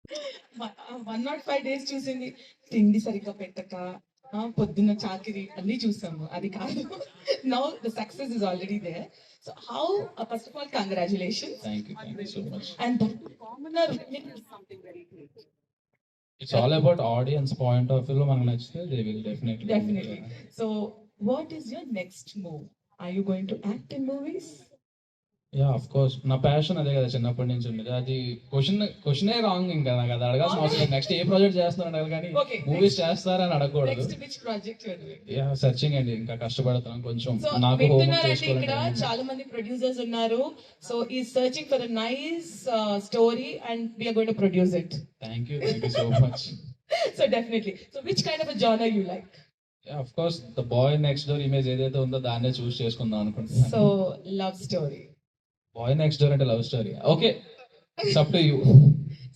105 days చూసింది. తిండి సరిగ్గా పెట్టక, పొద్దున్న చాకిరి అన్నీ చూసాము. అది కాదు. Now the success is already there. So how, first of all congratulations. Thank you so much. And that commoner something very great. It's all about audience point of view. మనకు నచ్చితే they will definitely. Definitely. So what is your next move? Are you going to act in movies? Yeah of course, నా passion అదే కదా, చిన్నప్పటి నుంచి ఉండేది. అది క్వశ్చనే రాంగ్. ఇంకా నాకు అది అడగాల్సిన అవసరం లేదు. నెక్స్ట్ ఏ ప్రాజెక్ట్ చేస్తున్నారు అడగాలి కానీ Okay, మూవీస్ చేస్తారని అడగకూడదు. Next which project you are doing? Yeah searching అండి, ఇంకా కష్టపడుతున్నాం కొంచెం. సో నాకు హోంవర్క్ వింటున్నారండి, ఇక్కడ చేసుకోవాలంటే. చాలా మంది ప్రొడ్యూసర్స్ ఉన్నారు. సో ఈ searching for a nice story and we are going to produce it. Thank you so much. So definitely. So which kind of a genre you like? Of course the boy next door image ఏదైతే ఉందో దాన్నే choose చేసుకుందాం అనుకుంటున్నాను. So love story. Boy next door అంటే love story. Okay, it's up to you.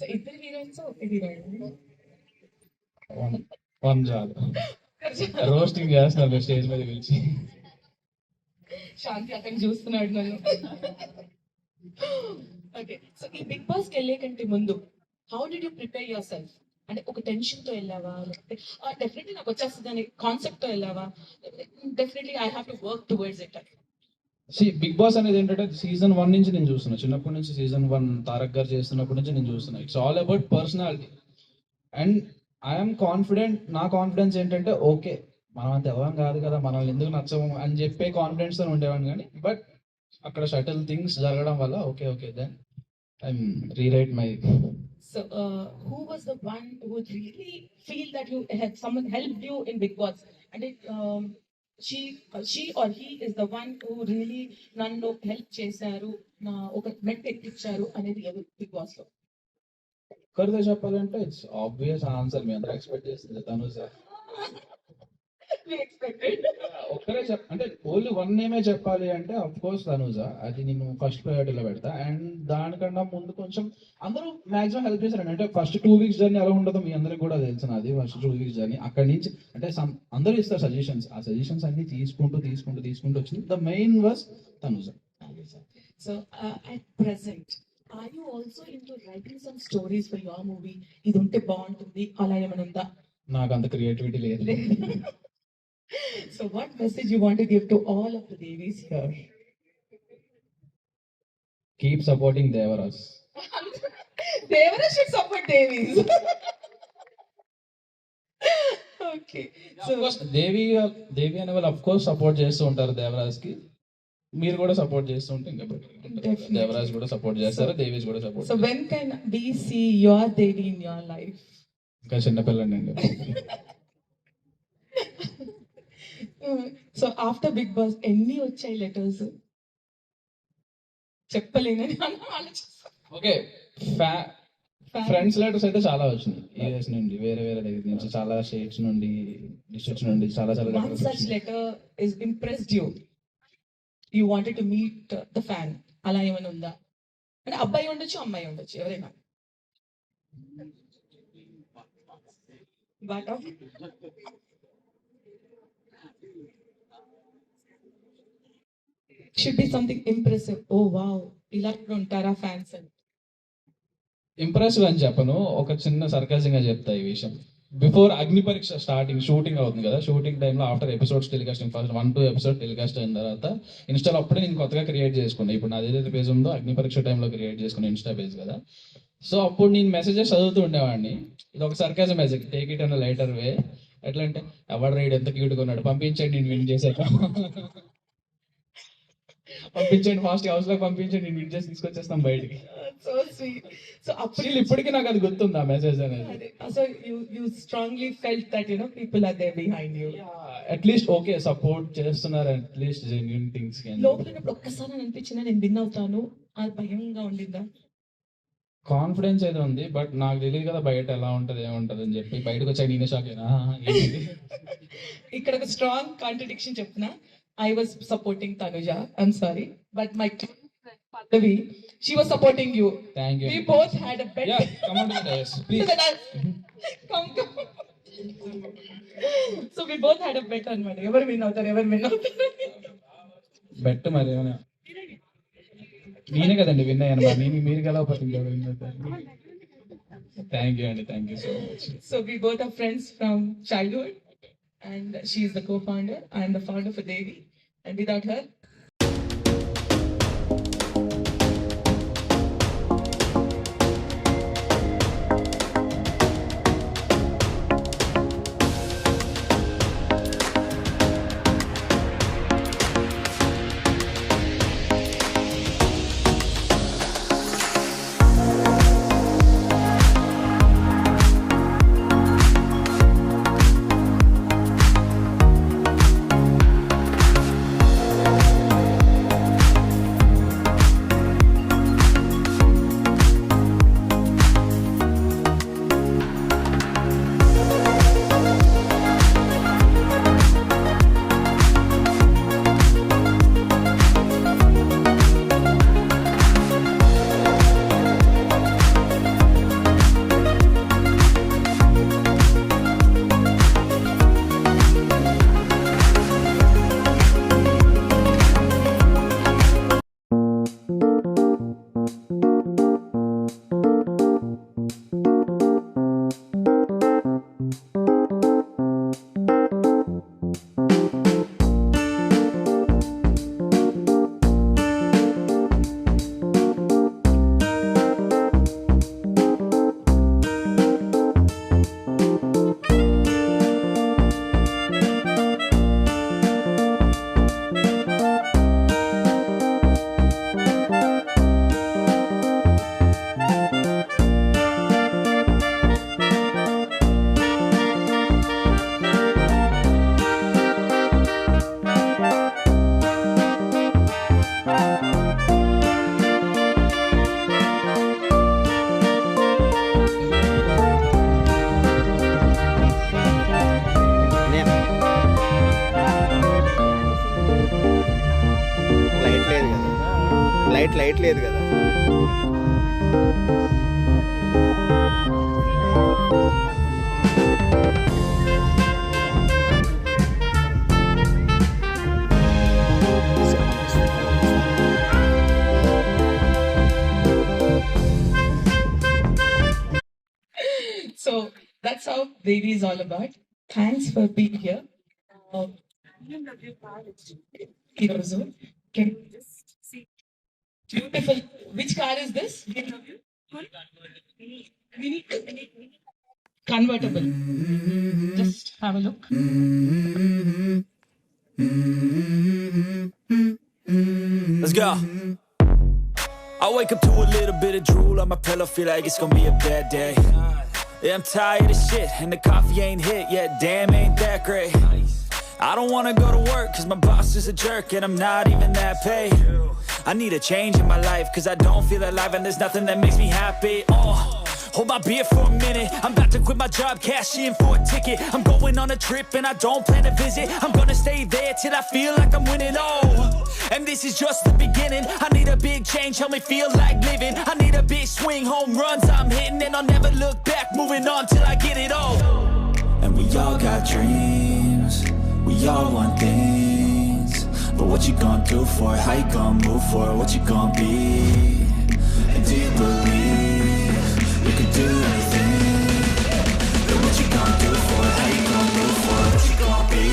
So ఇద్దరు heroines, ఒక heroine. One చాలు. Roasting చేస్తున్నారు స్టేజ్ మీద పిలిచి. శాంతి అక్కడ చూస్తున్నాడు నన్ను. ఓకే, సో ఈ బిగ్ బాస్ కి వెళ్ళే కంటే ముందు how did you prepare your self? అంటే ఒక టెన్షన్ తో వెళ్ళావా, లేకపోతే డెఫినెట్లీ నాకు వచ్చేస్తుంది అనే కాన్సెప్ట్ తో వెళ్ళావా, definitely I have to work towards it? Bigg Boss అనేది ఏంటంటే సీజన్ 1 నుంచి నేను చూస్తున్నా. చిన్నప్పటి నుంచి సీజన్ 1 తారక్ గారు చేస్తున్నప్పటి నుంచి నేను చూస్తున్నా. It's all about personality and I'm confident. నా కాన్ఫిడెన్స్ ఏంటంటే ఓకే, మనం అంత ఎవరం కాదు కదా, మనల్ని ఎందుకు నచ్చము అని చెప్పే కాన్ఫిడెన్స్ తో ఉండేవాడిని. కానీ బట్ అక్కడ షటిల్ థింగ్స్ జరగడం వల్ల okay then I'm rewrite my. So, who was the one who really feel that you had someone helped you in Big Boss? And she or he is the one who really nanu help చేశారు, నా ఒక మెట్ ఎక్కించారు అనేది ఎవరు big boss లో? ఒక్కరితో చెప్పాలంటే it's obvious answer. మీ అందరూ expect చేస్తుంది తను సార్. ఒక్కరే అంటే ఓన్లీ వన్ నేమే చెప్పాలి అంటే ఆఫ్ కోర్స్ తనుజ. అది నేను ఫస్ట్ ప్రయారిటీలో పెడతా. అండ్ దానికన్నా ముందు కొంచెం అందరూ మాక్సిమం హెల్ప్ చేశారండి. అంటే ఫస్ట్ 2 weeks జర్నీ ఎలా ఉంటుందో మీ అందరికి కూడా తెలుసు. నాది ఫస్ట్ 2 weeks జర్నీ. అక్కడి నుంచి అంటే అందరూ ఇస్తారు సజెషన్స్. ఆ సజెషన్స్ అన్ని తీసుకుంటూ వచ్చింది. The main was Tanuja. So at present are you also into writing some stories for your movie? ఇది ఉంటే బాగుంటుంది అలా ఏమైనా ఉందా? నాకు అంత క్రియేటివిటీ లేదు. So what message you want to give to all of the Devis here? Keep supporting Devaras. Devaras should support Devis. Okay. So దేవి అనే వాళ్ళు అఫ్ కోర్స్ సపోర్ట్ చేస్తూ ఉంటారు దేవరాజ్ కి. మీరు కూడా సపోర్ట్ చేస్తూ ఉంటే ఇంకా దేవరాజ్ కూడా సపోర్ట్ చేస్తారు, దేవీస్ కూడా support. So when can we see your Devi in your life? ఇంకా చిన్నపిల్లండి. సో ఆఫ్టర్ బిగ్ బాస్ ఎన్ని వచ్చాయి లెటర్స్? చెప్పలేనని ఆలోచిస్తాను. ఓకే, ఫ్రెండ్స్ లెటర్స్ అయితే చాలా వచ్చినాయి. యూఎస్ నుండి, వేరే దగ్గర నుంచి, చాలా స్టేట్స్ నుండి, డిస్ట్రిక్ట్స్ నుండి చాలా One such letter is impressed you. You wanted to meet the fan. అలా ఏమైనా ఉందా? అంటే అబ్బాయి ఉండొచ్చు, అమ్మాయి ఉండొచ్చు, ఎవరైనా. But should be something impressive. Oh wow, ఇలా ఉంటారా ఫ్యాన్స్ అని. ఇంప్రెసివ్ అని చెప్పను, ఒక చిన్న సర్కాసింగ్ గా చెప్తా ఈ విషయం. బిఫోర్ అగ్ని పరీక్ష స్టార్టింగ్ షూటింగ్ అవుతుంది కదా, షూటింగ్ టైంలో after episodes telecasting first 1-2 episode telecast అయిన తర్వాత ఇన్స్టాలో అప్పుడే నేను కొత్తగా క్రియేట్ చేసుకున్నాను. ఇప్పుడు నాది ఏదైతే పేజ్ ఉందో అగ్ని పరీక్ష టైంలో క్రియేట్ చేసుకున్నాను ఇన్స్టా పేజ్ కదా. సో అప్పుడు నేను మెసేజెస్ చదువుతూ ఉండేవాడిని. ఇది ఒక sarcasm message, take it an lighter way. ఎట్లా అంటే ఎవడు రైడ్ ఎంత క్యూట్గా ఉన్నాడు, పంపించండి నేను విన్ చేశాక, పంపించండి ఫాస్ట్ హౌస్ లో పంపించండి నేను విన్ చేసి తీసుకొచ్చేస్తాం బయటికి. So sweet. సో అప్పుడు ఇప్పటికీ నాకు అది గుర్తుంది ఆ మెసేజ్ అనేది. So you strongly felt that you know people are there behind you. At least okay support చేస్తున్నారు, అట్లీస్ట్ జెన్యూన్ థింగ్స్. లోపల ఒక్కసారి అనిపించిందా నేను విన్ అవుతాను, అది భయంగా ఉండిందా? కాన్ఫిడెన్స్ అయితే ఉంది, బట్ నాకు తెలియదు కదా బయట ఎలా ఉంటది ఏముంటది అని చెప్పి బయటకు వచ్చాక నేనే షాక్ అయినా. ఇక్కడ ఒక స్ట్రాంగ్ కాంట్రడిక్షన్ చెప్తున్నా. I was supporting Tanuja. I'm sorry, but my Pallavi, she was supporting you. Thank you. We both had a bet. Yeah, come on to the dais, please. Come. So we both had a bet on money. Ever win outar. Bet మరి ఏమైనా నేనే కదండి win అయ్యాను. మీరు గెలవకపోతే ఇంకెవరు win అవుతారు? Thank you అండి, thank you so much. So we both are friends from childhood, and she is the co-founder. I am the founder for Devi, and without her, light లేదు కదా. so that's how Devi is all about. Thanks for being here. Herozo, can you just see? Beautiful. Which car is this? Mini. Convertible. Just have a look. Let's go. I wake up to a little bit of drool on my pillow, feel like it's gonna be a bad day. Yeah, I'm tired of shit, and the coffee ain't hit yet, damn, ain't that great. I don't wanna go to work, cause my boss is a jerk, and I'm not even that paid. I need a change in my life, cause I don't feel alive, and there's nothing that makes me happy. Hold my beer for a minute, I'm about to quit my job, cash in for a ticket. I'm going on a trip, and I don't plan to visit. I'm gonna stay there till I feel like I'm winning, and this is just the beginning. I need a big change, help me feel like living. I need a big swing, home runs I'm hitting, and I'll never look back, moving on till I get it all. And we all got dreams, we all want things, but what you gonna do for it? How you gonna move for it? What you gonna be? And do you believe you can do anything? But what you gonna do for it? How you gonna move for it? What you gonna be?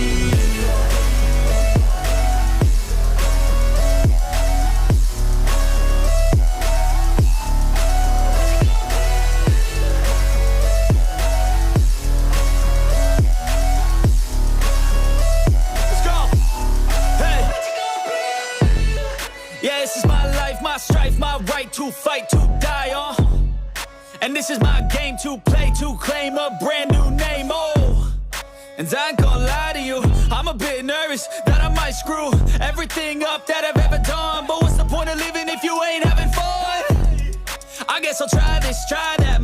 My strife, my right to fight, to die on. And this is my game to play, to claim a brand new name, And I ain't gonna lie to you, I'm a bit nervous that I might screw everything up that I've ever done. But what's the point of living if you ain't having fun? I guess I'll try this, try that.